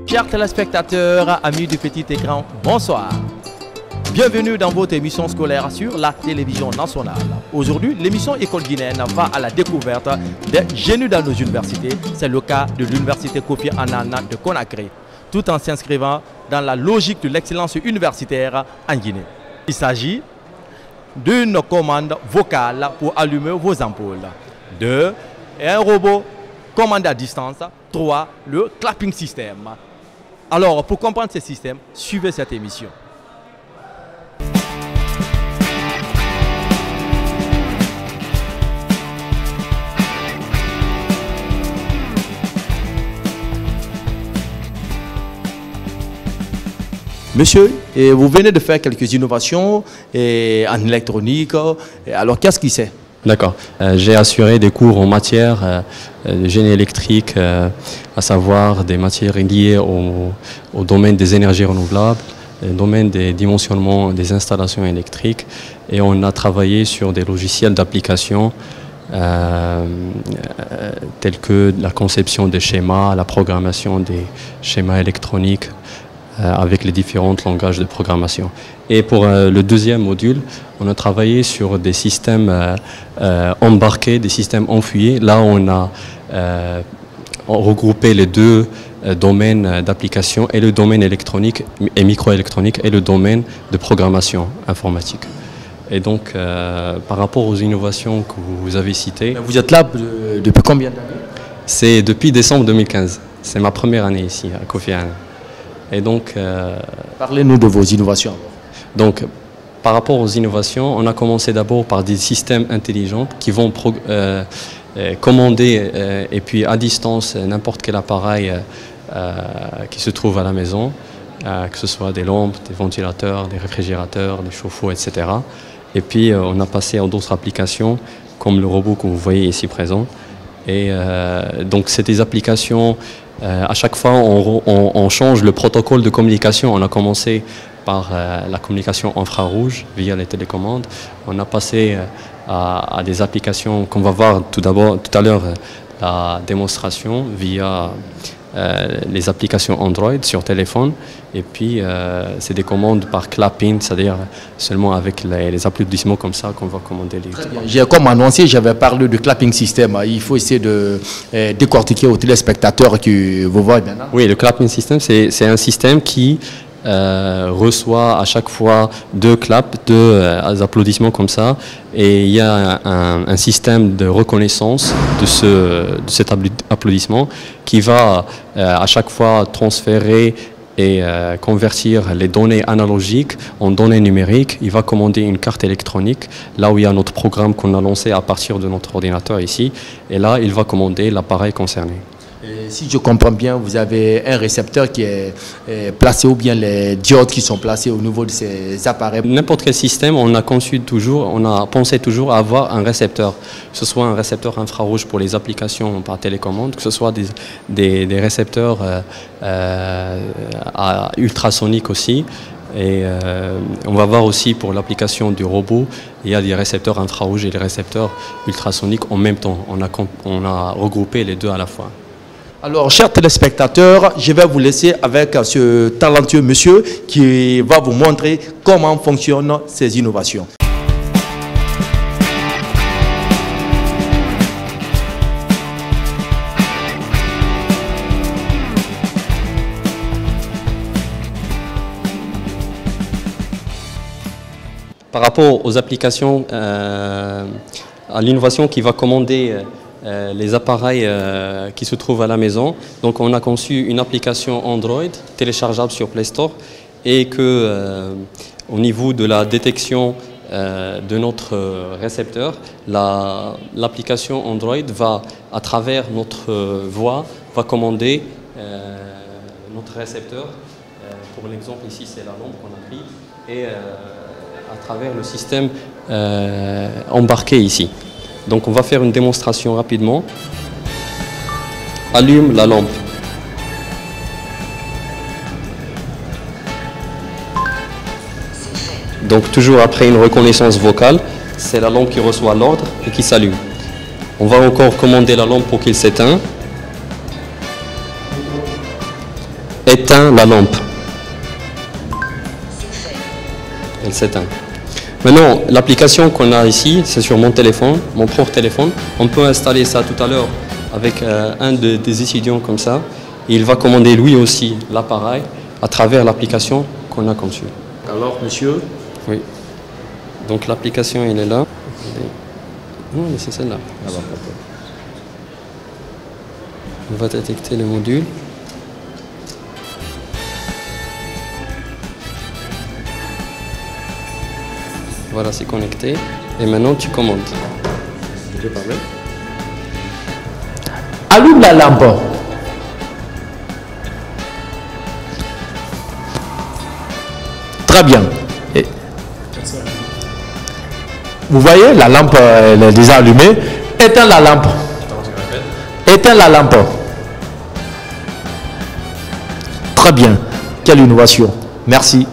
Chers téléspectateurs, amis du petit écran, bonsoir. Bienvenue dans votre émission scolaire sur la télévision nationale. Aujourd'hui, l'émission École guinéenne va à la découverte des génies dans nos universités. C'est le cas de l'université Kofi Annan de Conakry, tout en s'inscrivant dans la logique de l'excellence universitaire en Guinée. Il s'agit d'une commande vocale pour allumer vos ampoules. 2. Un robot commandé à distance. 3. Le clapping system. Alors, pour comprendre ce système, suivez cette émission. Monsieur, vous venez de faire quelques innovations en électronique. Alors, qu'est-ce qui c'est? D'accord. J'ai assuré des cours en matière de génie électrique, à savoir des matières liées au domaine des énergies renouvelables, au domaine des dimensionnements des installations électriques. Et on a travaillé sur des logiciels d'application tels que la conception des schémas, la programmation des schémas électroniques, avec les différents langages de programmation. Et pour le deuxième module, on a travaillé sur des systèmes embarqués, des systèmes enfuyés. Là, on a regroupé les deux domaines d'application, et le domaine électronique et microélectronique et le domaine de programmation informatique. Et donc, par rapport aux innovations que vous avez citées... Vous êtes là depuis combien d'années? C'est depuis décembre 2015. C'est ma première année ici, à Kofi Annan. Et donc, parlez-nous de vos innovations. Donc, par rapport aux innovations, on a commencé d'abord par des systèmes intelligents qui vont commander et puis à distance n'importe quel appareil qui se trouve à la maison, que ce soit des lampes, des ventilateurs, des réfrigérateurs, des chauffe-eau, etc. Et puis on a passé à d'autres applications comme le robot que vous voyez ici présent. Et donc c'est des applications, à chaque fois on change le protocole de communication. On a commencé par la communication infrarouge via les télécommandes. On a passé à des applications qu'on va voir tout à l'heure, la démonstration via les applications Android sur téléphone. Et puis c'est des commandes par clapping, c'est-à-dire seulement avec les applaudissements comme ça qu'on va commander les... J'ai comme annoncé, j'avais parlé du clapping system. Il faut essayer de décortiquer aux téléspectateurs qui vous voient maintenant. Oui, le clapping system, c'est un système qui reçoit à chaque fois deux claps, deux applaudissements comme ça, et il y a un système de reconnaissance de cet applaudissement qui va à chaque fois transférer et convertir les données analogiques en données numériques. Il va commander une carte électronique, là où il y a notre programme qu'on a lancé à partir de notre ordinateur ici, et là il va commander l'appareil concerné. Et si je comprends bien, vous avez un récepteur qui est placé, ou bien les diodes qui sont placées au niveau de ces appareils? N'importe quel système, on a pensé toujours à avoir un récepteur, que ce soit un récepteur infrarouge pour les applications par télécommande, que ce soit des récepteurs à ultrasonique aussi. Et on va voir aussi pour l'application du robot, il y a des récepteurs infrarouges et des récepteurs ultrasoniques en même temps. On a regroupé les deux à la fois. Alors, chers téléspectateurs, je vais vous laisser avec ce talentueux monsieur qui va vous montrer comment fonctionnent ces innovations. Par rapport aux applications, à l'innovation qui va commander les appareils qui se trouvent à la maison. Donc on a conçu une application Android téléchargeable sur Play Store, et que au niveau de la détection de notre récepteur, l'application Android va, à travers notre voix, va commander notre récepteur. Pour l'exemple ici, c'est la lampe qu'on a pris, et à travers le système embarqué ici. Donc on va faire une démonstration rapidement. Allume la lampe. Donc toujours après une reconnaissance vocale, c'est la lampe qui reçoit l'ordre et qui s'allume. On va encore commander la lampe pour qu'il s'éteigne. éteint la lampe. Elle s'éteint. Maintenant, l'application qu'on a ici, c'est sur mon téléphone, mon propre téléphone. On peut installer ça tout à l'heure avec un des étudiants comme ça. Et il va commander lui aussi l'appareil à travers l'application qu'on a conçue. Alors, monsieur? Oui. Donc l'application, elle est là. Non, mais c'est celle-là. On va détecter le module. Voilà, c'est connecté. Et maintenant, tu commandes. Je peux parler? Allume la lampe. Très bien. Et vous voyez, la lampe elle est déjà allumée. Éteins la lampe. Éteins la lampe. Très bien. Quelle innovation. Merci.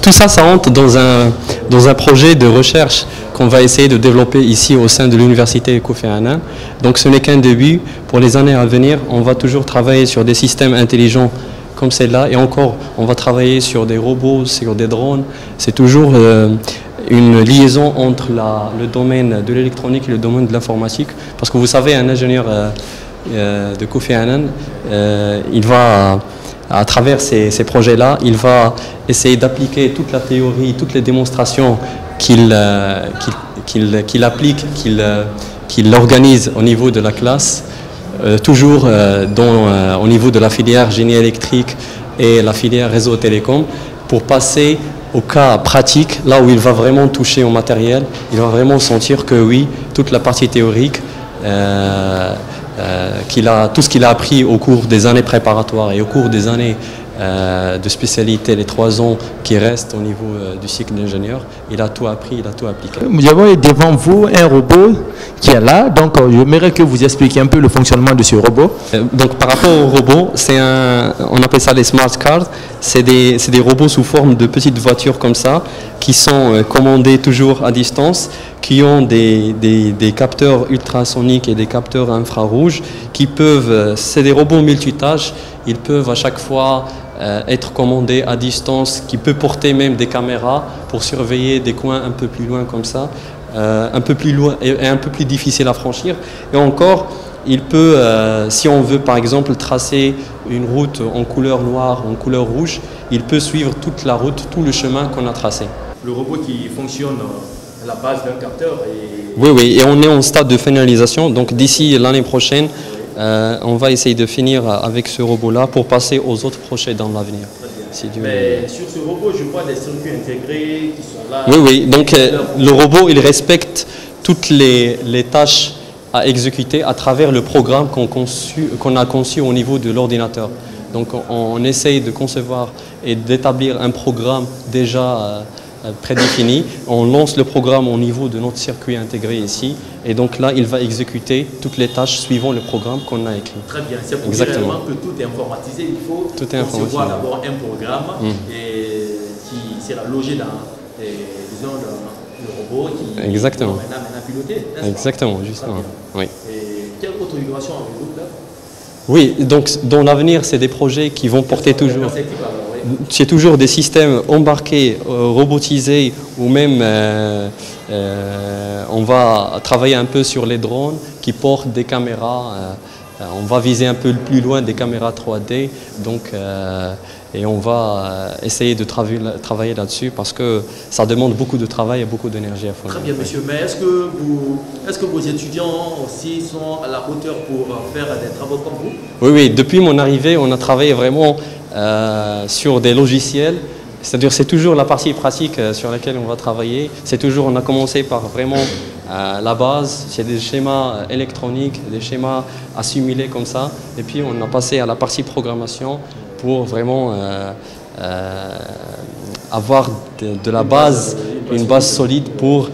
Tout ça, ça rentre dans un projet de recherche qu'on va essayer de développer ici au sein de l'université Kofi Annan. Donc ce n'est qu'un début. Pour les années à venir, on va toujours travailler sur des systèmes intelligents comme celle-là. Et encore, on va travailler sur des robots, sur des drones. C'est toujours une liaison entre le domaine de l'électronique et le domaine de l'informatique. Parce que vous savez, un ingénieur de Kofi Annan, il va... À travers ces projets-là, il va essayer d'appliquer toute la théorie, toutes les démonstrations qu'il applique, qu'il organise au niveau de la classe, toujours au niveau de la filière génie électrique et la filière réseau télécom, pour passer au cas pratique, là où il va vraiment toucher au matériel. Il va vraiment sentir que oui, toute la partie théorique, tout ce qu'il a appris au cours des années préparatoires et au cours des années de spécialité, les 3 ans qui restent au niveau du cycle d'ingénieur, il a tout appris, il a tout appliqué. Nous avons devant vous un robot qui est là, donc j'aimerais que vous expliquiez un peu le fonctionnement de ce robot. Donc par rapport au robot, on appelle ça des smart cars, c'est des robots sous forme de petites voitures comme ça, qui sont commandés toujours à distance, qui ont des capteurs ultrasoniques et des capteurs infrarouges, qui peuvent, c'est des robots multitâches, ils peuvent à chaque fois être commandés à distance, qui peut porter même des caméras pour surveiller des coins un peu plus loin comme ça, un peu plus loin et un peu plus difficile à franchir. Et encore, il peut, si on veut par exemple tracer une route en couleur noire, en couleur rouge, il peut suivre toute la route, tout le chemin qu'on a tracé. Le robot qui fonctionne à la base d'un capteur Oui, oui, et on est en stade de finalisation, donc d'ici l'année prochaine, on va essayer de finir avec ce robot-là pour passer aux autres projets dans l'avenir. Mais sur ce robot, je vois des circuits intégrés qui sont là. Oui, oui, donc le robot, il respecte toutes les tâches à exécuter à travers le programme qu'on a conçu au niveau de l'ordinateur. Donc on essaye de concevoir et d'établir un programme déjà prédéfini. On lance le programme au niveau de notre circuit intégré ici. Et donc là, il va exécuter toutes les tâches suivant le programme qu'on a écrit. Très bien. C'est pour dire vraiment que tout est informatisé. Il faut concevoir d'abord un programme qui sera logé dans, disons, le robot qui va maintenant piloter. Exactement, justement. Oui. Et quelle autre innovation avez-vous là? Oui, donc dans l'avenir, c'est des projets qui vont porter toujours... C'est toujours des systèmes embarqués, robotisés, ou même on va travailler un peu sur les drones qui portent des caméras. On va viser un peu plus loin des caméras 3D. Donc, et on va essayer de travailler là-dessus parce que ça demande beaucoup de travail et beaucoup d'énergie à fournir. Très bien, monsieur. Mais est-ce que vos étudiants aussi sont à la hauteur pour faire des travaux comme vous? Oui, oui. Depuis mon arrivée, on a travaillé vraiment sur des logiciels. C'est-à-dire c'est toujours la partie pratique sur laquelle on va travailler. C'est toujours, on a commencé par vraiment la base, c'est des schémas électroniques, des schémas à simuler comme ça. Et puis on a passé à la partie programmation pour vraiment avoir de la base, une base solide pour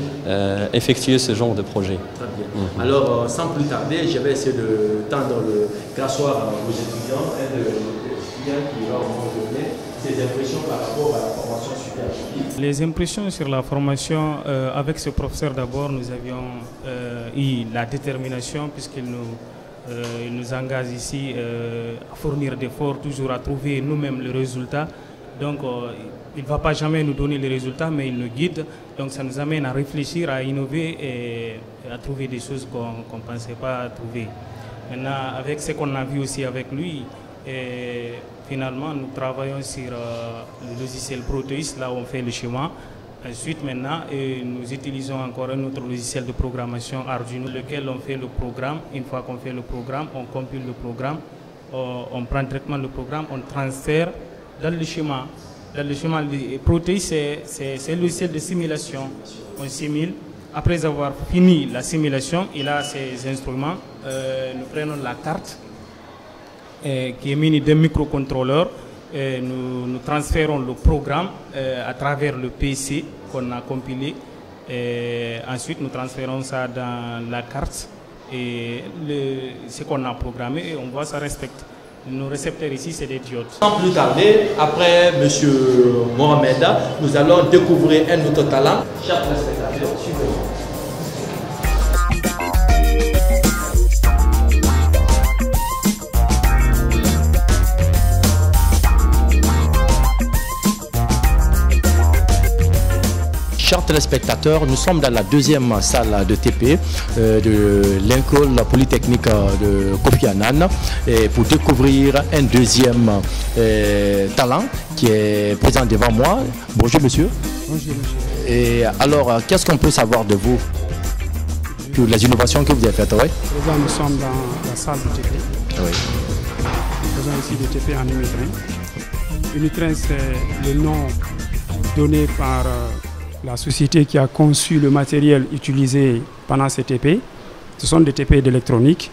effectuer ce genre de projet. Très bien. Alors sans plus tarder, je vais essayer de tendre le grassoir aux étudiants et de l'étudiant qui va vous donner ses impressions par rapport à la formation supérieure. Les impressions sur la formation, avec ce professeur d'abord, nous avions eu la détermination puisqu'il nous Il nous engage ici à fournir d'efforts, toujours à trouver nous-mêmes le résultat. Donc il ne va pas jamais nous donner les résultats, mais il nous guide. Donc ça nous amène à réfléchir, à innover et à trouver des choses qu'on ne pensait pas trouver. Maintenant, avec ce qu'on a vu aussi avec lui, finalement, nous travaillons sur le logiciel Proteus, là où on fait le schéma. Ensuite, maintenant, nous utilisons encore un autre logiciel de programmation Arduino, lequel on fait le programme. Une fois qu'on fait le programme, on compile le programme, on prend le traitement du programme, on transfère dans le schéma. Dans le schéma, Proteus, c'est un logiciel de simulation. On simule. Après avoir fini la simulation, il a ses instruments. Nous prenons la carte qui est munie d'un microcontrôleur. Nous transférons le programme à travers le PC qu'on a compilé. Ensuite, nous transférons ça dans la carte et ce qu'on a programmé et on voit ça respecte. Nos récepteurs ici, c'est des diodes. Sans plus tarder, après M. Mohamed, nous allons découvrir un autre talent. Chers téléspectateurs, suivez-moi. Chers téléspectateurs, nous sommes dans la deuxième salle de TP de l'école polytechnique de Kofi Annan pour découvrir un deuxième talent qui est présent devant moi. Bonjour monsieur. Bonjour monsieur. Et alors, qu'est-ce qu'on peut savoir de vous, pour les innovations que vous avez faites? Oui. Présent, nous sommes dans la salle de TP. Oui. Nous faisons ici des TP en Unitrain. Unitrain, c'est le nom donné par la société qui a conçu le matériel utilisé pendant ces TP. Ce sont des TP d'électronique.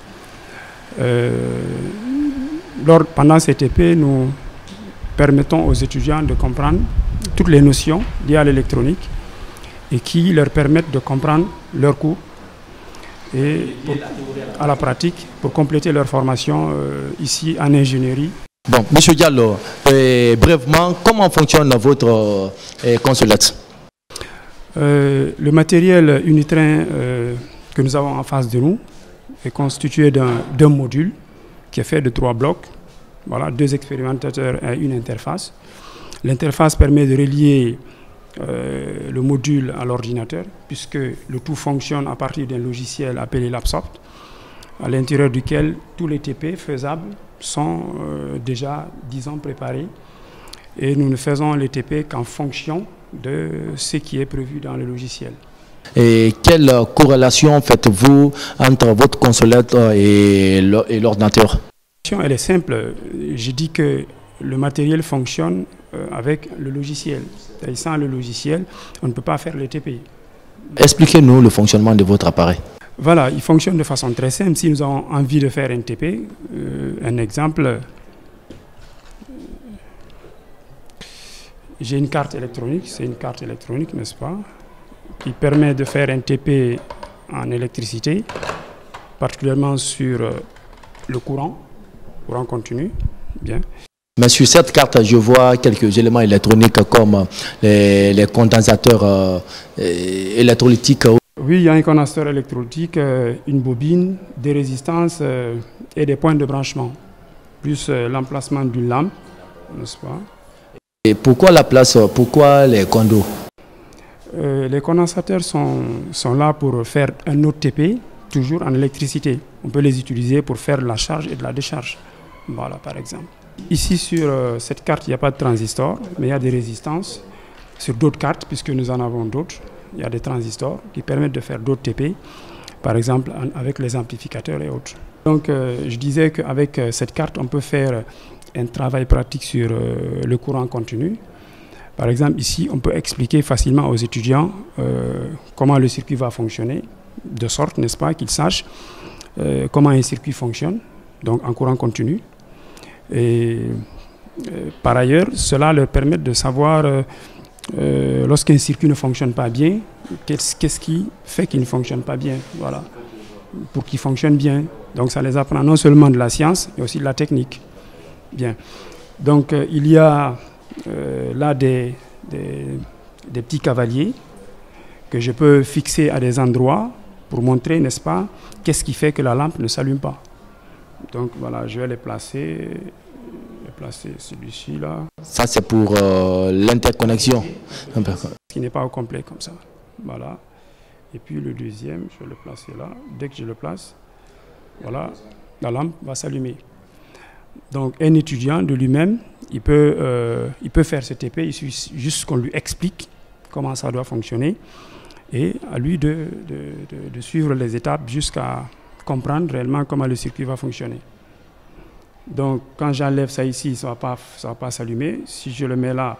Pendant ces TP, nous permettons aux étudiants de comprendre toutes les notions liées à l'électronique et qui leur permettent de comprendre leurs cours et à la pratique pour compléter leur formation ici en ingénierie. Bon, monsieur Diallo, brièvement, comment fonctionne votre consolette? Le matériel Unitrain que nous avons en face de nous est constitué d'un module qui est fait de 3 blocs. Voilà, 2 expérimentateurs et une interface. L'interface permet de relier le module à l'ordinateur, puisque le tout fonctionne à partir d'un logiciel appelé Lapsoft, à l'intérieur duquel tous les TP faisables sont déjà, disons, préparés. Et nous ne faisons les TP qu'en fonction de ce qui est prévu dans le logiciel. Et quelle corrélation faites-vous entre votre consolette et l'ordinateur? Elle est simple. Je dis que le matériel fonctionne avec le logiciel. Et sans le logiciel, on ne peut pas faire les TP. Expliquez-nous le fonctionnement de votre appareil. Voilà, il fonctionne de façon très simple. Si nous avons envie de faire un TP, un exemple, j'ai une carte électronique, c'est une carte électronique, n'est-ce pas, qui permet de faire un TP en électricité, particulièrement sur le courant continu. Bien. Mais sur cette carte, je vois quelques éléments électroniques comme les condensateurs électrolytiques. Oui, il y a un condensateur électrolytique, une bobine, des résistances et des points de branchement, plus l'emplacement d'une lampe, n'est-ce pas? Et pourquoi la place, pourquoi les condos? Les condensateurs sont là pour faire un autre TP, toujours en électricité. On peut les utiliser pour faire de la charge et de la décharge. Voilà, par exemple. Ici, sur cette carte, il n'y a pas de transistor, mais il y a des résistances. Sur d'autres cartes, puisque nous en avons d'autres, il y a des transistors qui permettent de faire d'autres TP, par exemple avec les amplificateurs et autres. Donc, je disais qu'avec cette carte, on peut faire un travail pratique sur le courant continu. Par exemple, ici, on peut expliquer facilement aux étudiants comment le circuit va fonctionner, de sorte, n'est-ce pas, qu'ils sachent comment un circuit fonctionne, donc en courant continu. Et par ailleurs, cela leur permet de savoir lorsqu'un circuit ne fonctionne pas bien, qu'est-ce qui fait qu'il ne fonctionne pas bien, voilà, pour qu'il fonctionne bien. Donc ça les apprend non seulement de la science, mais aussi de la technique. Bien. Donc il y a là des petits cavaliers que je peux fixer à des endroits pour montrer, n'est-ce pas, qu'est-ce qui fait que la lampe ne s'allume pas. Donc voilà, je vais les placer. Celui-ci là. Ça c'est pour l'interconnexion. Qui n'est pas au complet comme ça. Voilà. Et puis le deuxième, je vais le placer là. Dès que je le place, voilà, la lampe va s'allumer. Donc un étudiant de lui-même, il peut faire ce TP, il suffit juste qu'on lui explique comment ça doit fonctionner et à lui de suivre les étapes jusqu'à comprendre réellement comment le circuit va fonctionner. Donc quand j'enlève ça ici, ça va pas s'allumer. Si je le mets là,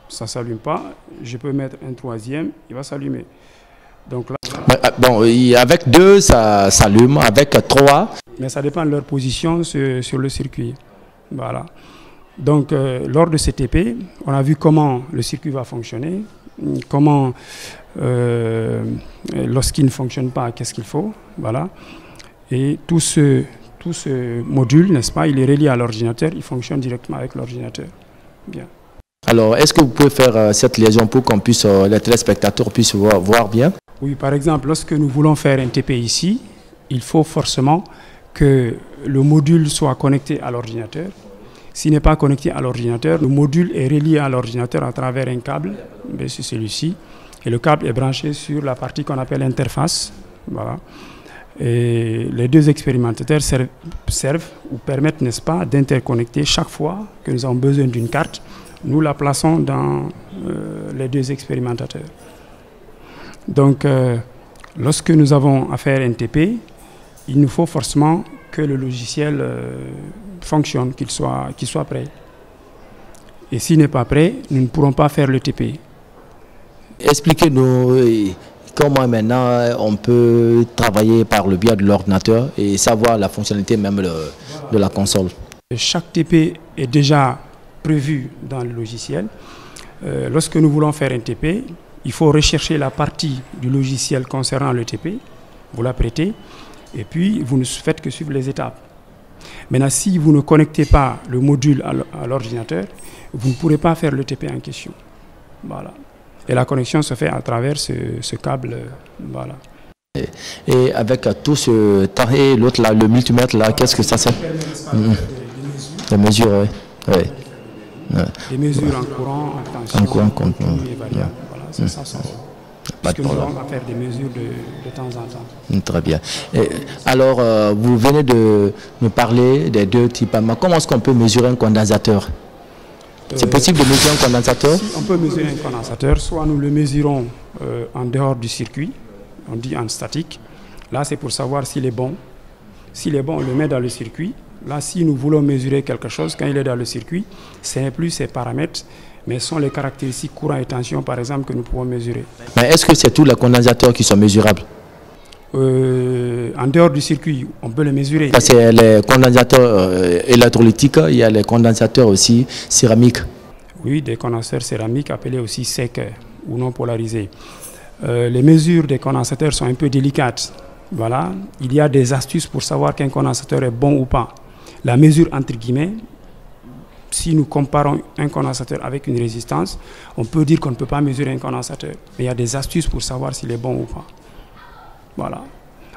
ça ne s'allume pas. Je peux mettre un troisième, il va s'allumer. Donc là, bon, avec 2, ça s'allume, avec 3. Mais ça dépend de leur position sur le circuit. Voilà. Donc lors de ce TP, on a vu comment le circuit va fonctionner, comment lorsqu'il ne fonctionne pas, qu'est-ce qu'il faut. Voilà. Et tout ce module, n'est-ce pas, il est relié à l'ordinateur, il fonctionne directement avec l'ordinateur. Bien. Alors, est-ce que vous pouvez faire cette liaison pour qu'on puisse, les téléspectateurs puissent voir bien? Oui, par exemple, lorsque nous voulons faire un TP ici, il faut forcément que le module soit connecté à l'ordinateur. S'il n'est pas connecté à l'ordinateur, le module est relié à l'ordinateur à travers un câble, c'est celui-ci, et le câble est branché sur la partie qu'on appelle interface. Voilà. Et les deux expérimentateurs servent ou permettent, n'est-ce pas, d'interconnecter chaque fois que nous avons besoin d'une carte. Nous la plaçons dans les deux expérimentateurs. Donc, lorsque nous avons à faire un TP, il nous faut forcément que le logiciel fonctionne, qu'il soit prêt. Et s'il n'est pas prêt, nous ne pourrons pas faire le TP. Expliquez-nous comment maintenant on peut travailler par le biais de l'ordinateur et savoir la fonctionnalité même de la console. Chaque TP est déjà prévu dans le logiciel. Lorsque nous voulons faire un TP, il faut rechercher la partie du logiciel concernant le TP, vous la prêtez, et puis vous ne faites que suivre les étapes. Maintenant, si vous ne connectez pas le module à l'ordinateur, vous ne pourrez pas faire le TP en question. Voilà. Et la connexion se fait à travers ce câble. Voilà. Et avec tout ce temps et l'autre là, le multimètre là, qu'est-ce que ça sert? Des mesures, oui. Ouais. Des mesures en courant, en tension, et variable. Voilà, c'est ça. Parce que nous avons à faire des mesures de temps en temps. Très bien. Et alors, vous venez de nous parler des deux types. Comment est-ce qu'on peut mesurer un condensateur? C'est possible de mesurer un condensateur? Si on peut mesurer un condensateur, soit nous le mesurons en dehors du circuit, on dit en statique. Là, c'est pour savoir s'il est bon. S'il est bon, on le met dans le circuit. Là, si nous voulons mesurer quelque chose, quand il est dans le circuit, ce n'est plus ses paramètres, mais ce sont les caractéristiques courant et tension, par exemple, que nous pouvons mesurer. Mais est-ce que c'est tous les condensateurs qui sont mesurables? En dehors du circuit, on peut les mesurer. C'est les condensateurs électrolytiques, il y a les condensateurs aussi céramiques. Oui, des condensateurs céramiques appelés aussi secs ou non polarisés. Les mesures des condensateurs sont un peu délicates. Voilà. Il y a des astuces pour savoir qu'un condensateur est bon ou pas. La mesure entre guillemets, si nous comparons un condensateur avec une résistance, on peut dire qu'on ne peut pas mesurer un condensateur. Mais il y a des astuces pour savoir s'il est bon ou pas. Voilà.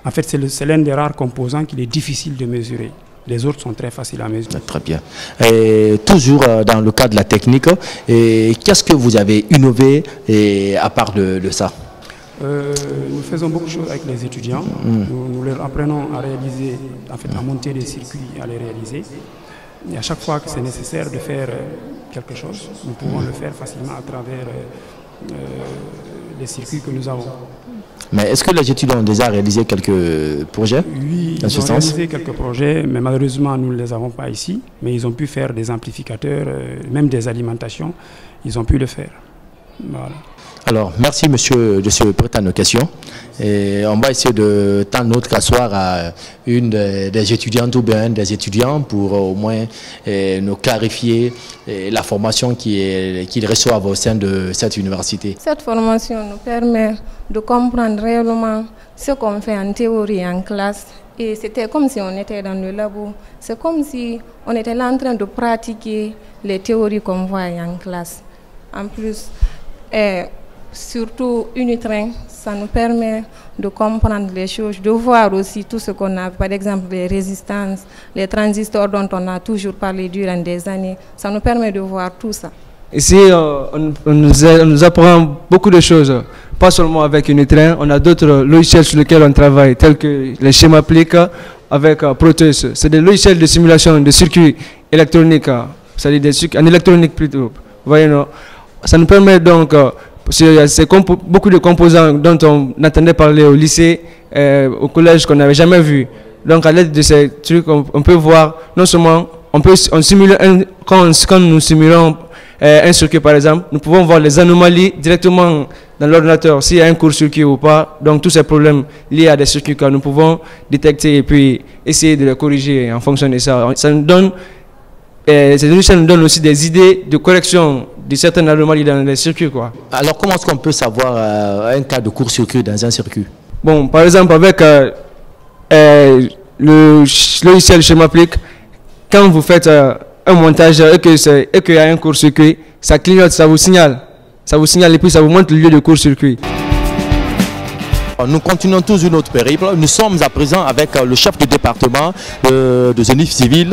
En fait, c'est l'un des rares composants qu'il est difficile de mesurer. Les autres sont très faciles à mesurer. Très bien. Et toujours dans le cadre de la technique, qu'est-ce que vous avez innové à part de ça? Nous faisons beaucoup de choses avec les étudiants. Nous leur apprenons à réaliser, en fait, à monter des circuits, à les réaliser. Et à chaque fois que c'est nécessaire de faire quelque chose, nous pouvons le faire facilement à travers les circuits que nous avons. Mais est-ce que les étudiants ont déjà réalisé quelques projets? Oui, ils ont réalisé quelques projets, mais malheureusement nous ne les avons pas ici. Mais ils ont pu faire des amplificateurs, même des alimentations, ils ont pu le faire. Voilà. Alors, merci monsieur de se prêter à nos questions. Et on va essayer de tendre notre cassoir à une des étudiantes ou bien des étudiants pour au moins nous clarifier la formation qu'ils reçoivent au sein de cette université. Cette formation nous permet de comprendre réellement ce qu'on fait en théorie et en classe. Et c'était comme si on était dans le labo. C'est comme si on était là en train de pratiquer les théories qu'on voit en classe. En plus, surtout Unitrain, ça nous permet de comprendre les choses, de voir aussi tout ce qu'on a, par exemple les résistances, les transistors dont on a toujours parlé durant des années. Ça nous permet de voir tout ça. Ici, on nous apprend beaucoup de choses, pas seulement avec Unitrain, on a d'autres logiciels sur lesquels on travaille, tels que les schémas appliqués avec Proteus. C'est des logiciels de simulation de circuits électroniques, c'est-à-dire des circuits en électronique plutôt. Vous voyez, non? Ça nous permet donc, c'est beaucoup de composants dont on entendait parler au lycée, au collège qu'on n'avait jamais vu. Donc à l'aide de ces trucs, on peut voir, non seulement, on simule quand nous simulons un circuit par exemple, nous pouvons voir les anomalies directement dans l'ordinateur, s'il y a un court-circuit ou pas. Donc tous ces problèmes liés à des circuits que nous pouvons détecter et puis essayer de les corriger en fonction de ça. Ça nous donne, ces logiciels nous donnent aussi des idées de correction de certaines anomalies dans les circuits, quoi. Alors comment est-ce qu'on peut savoir un cas de court-circuit dans un circuit? Bon, par exemple avec le logiciel schéma applique, quand vous faites un montage et qu'il y a un court-circuit, ça clignote, ça vous signale et puis ça vous montre le lieu de court-circuit. Nous continuons toujours notre périple. Nous sommes à présent avec le chef du département de génie civil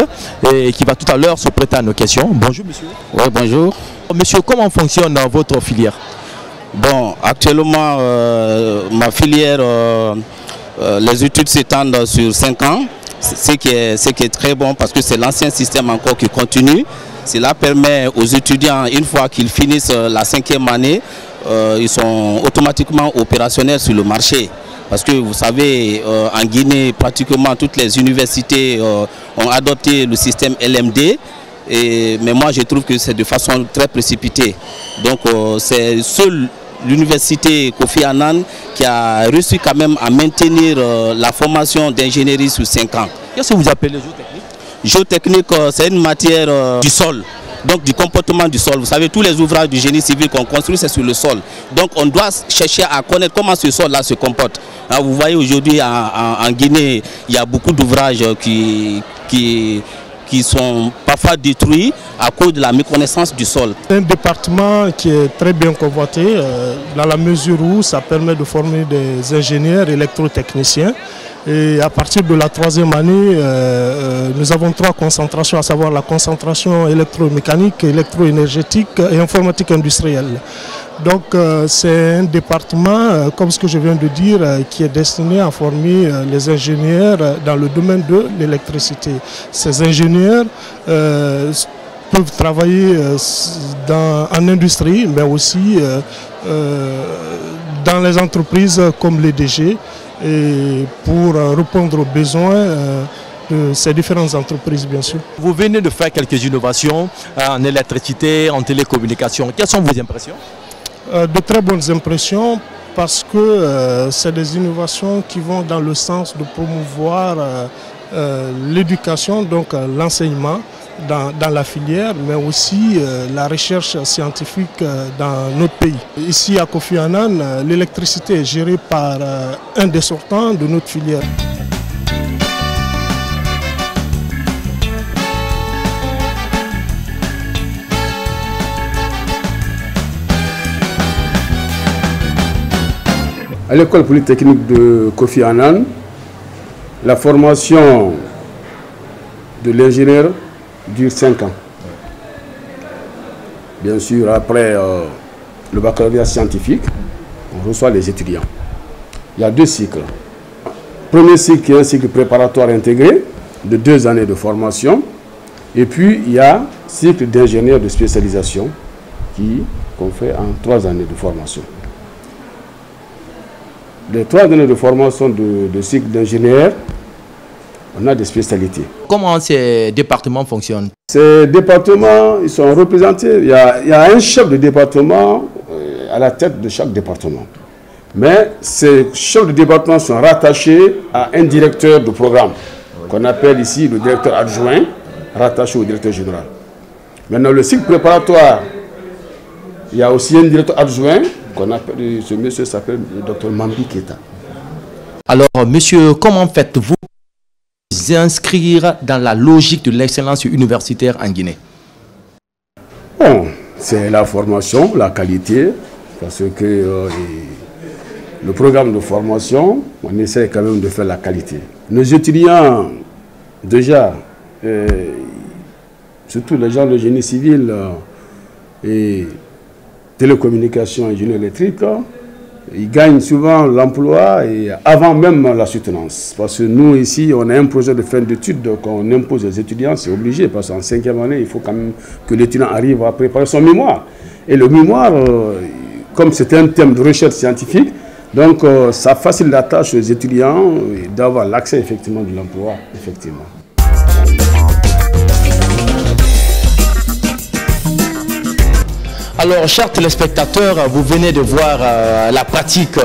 et qui va tout à l'heure se prêter à nos questions. Bonjour monsieur. Oui, bonjour. Monsieur, comment fonctionne votre filière? Bon, actuellement, ma filière, les études s'étendent sur 5 ans, ce qui est très bon parce que c'est l'ancien système encore qui continue. Cela permet aux étudiants, une fois qu'ils finissent la 5e année, ils sont automatiquement opérationnels sur le marché. Parce que vous savez, en Guinée, pratiquement toutes les universités ont adopté le système LMD. Mais moi, je trouve que c'est de façon très précipitée. Donc, c'est seule l'université Kofi Annan qui a réussi quand même à maintenir la formation d'ingénierie sur 5 ans. Qu'est-ce que vous appelez géotechnique? Géotechnique, c'est une matière du sol, donc du comportement du sol. Vous savez, tous les ouvrages du génie civil qu'on construit, c'est sur le sol. Donc on doit chercher à connaître comment ce sol-là se comporte. Alors, vous voyez aujourd'hui en Guinée, il y a beaucoup d'ouvrages qui sont parfois détruits à cause de la méconnaissance du sol. C'est un département qui est très bien convoité dans la mesure où ça permet de former des ingénieurs électrotechniciens. Et à partir de la 3e année, nous avons 3 concentrations, à savoir la concentration électromécanique, électroénergétique et informatique industrielle. Donc c'est un département, comme ce que je viens de dire, qui est destiné à former les ingénieurs dans le domaine de l'électricité. Ces ingénieurs peuvent travailler en industrie, mais aussi dans les entreprises comme les DG, et pour répondre aux besoins de ces différentes entreprises, bien sûr. Vous venez de faire quelques innovations en électricité, en télécommunication. Quelles sont vos impressions? De très bonnes impressions parce que c'est des innovations qui vont dans le sens de promouvoir l'éducation, donc l'enseignement dans la filière, mais aussi la recherche scientifique dans notre pays. Ici à Kofi Annan, l'électricité est gérée par un des sortants de notre filière. À l'école polytechnique de Kofi Annan, la formation de l'ingénieur dure 5 ans. Bien sûr, après le baccalauréat scientifique, on reçoit les étudiants. Il y a 2 cycles. Premier cycle qui est un cycle préparatoire intégré de 2 années de formation. Et puis, il y a un cycle d'ingénieur de spécialisation qu'on fait en 3 années de formation. Les 3 années de formation de cycle d'ingénieur, on a des spécialités. Comment ces départements fonctionnent? Ces départements, ils sont représentés. Il y a un chef de département à la tête de chaque département. Mais ces chefs de département sont rattachés à un directeur de programme, qu'on appelle ici le directeur adjoint, rattaché au directeur général. Maintenant, le cycle préparatoire, il y a aussi un directeur adjoint, qu'on appelle, ce monsieur s'appelle le docteur Mambi Keita. Alors, monsieur, comment faites-vous inscrire dans la logique de l'excellence universitaire en Guinée? Bon, c'est la formation, la qualité, Parce que le programme de formation, on essaie quand même de faire la qualité. Nos étudiants, déjà, surtout les gens de génie civil et télécommunications et génie électrique, ils gagnent souvent l'emploi et avant même la soutenance. Parce que nous, ici, on a un projet de fin d'études qu'on impose aux étudiants, c'est obligé, parce qu'en 5e année, il faut quand même que l'étudiant arrive à préparer son mémoire. Et le mémoire, comme c'est un thème de recherche scientifique, donc ça facilite la tâche aux étudiants d'avoir l'accès effectivement de l'emploi, effectivement. Alors, chers téléspectateurs, vous venez de voir la pratique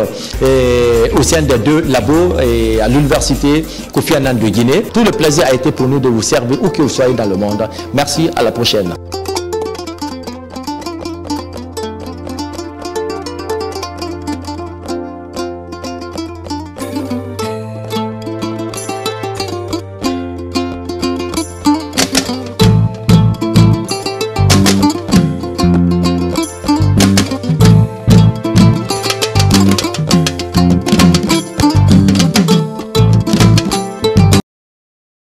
au sein des 2 labos et à l'université Kofi Annan de Guinée. Tout le plaisir a été pour nous de vous servir où que vous soyez dans le monde. Merci, à la prochaine.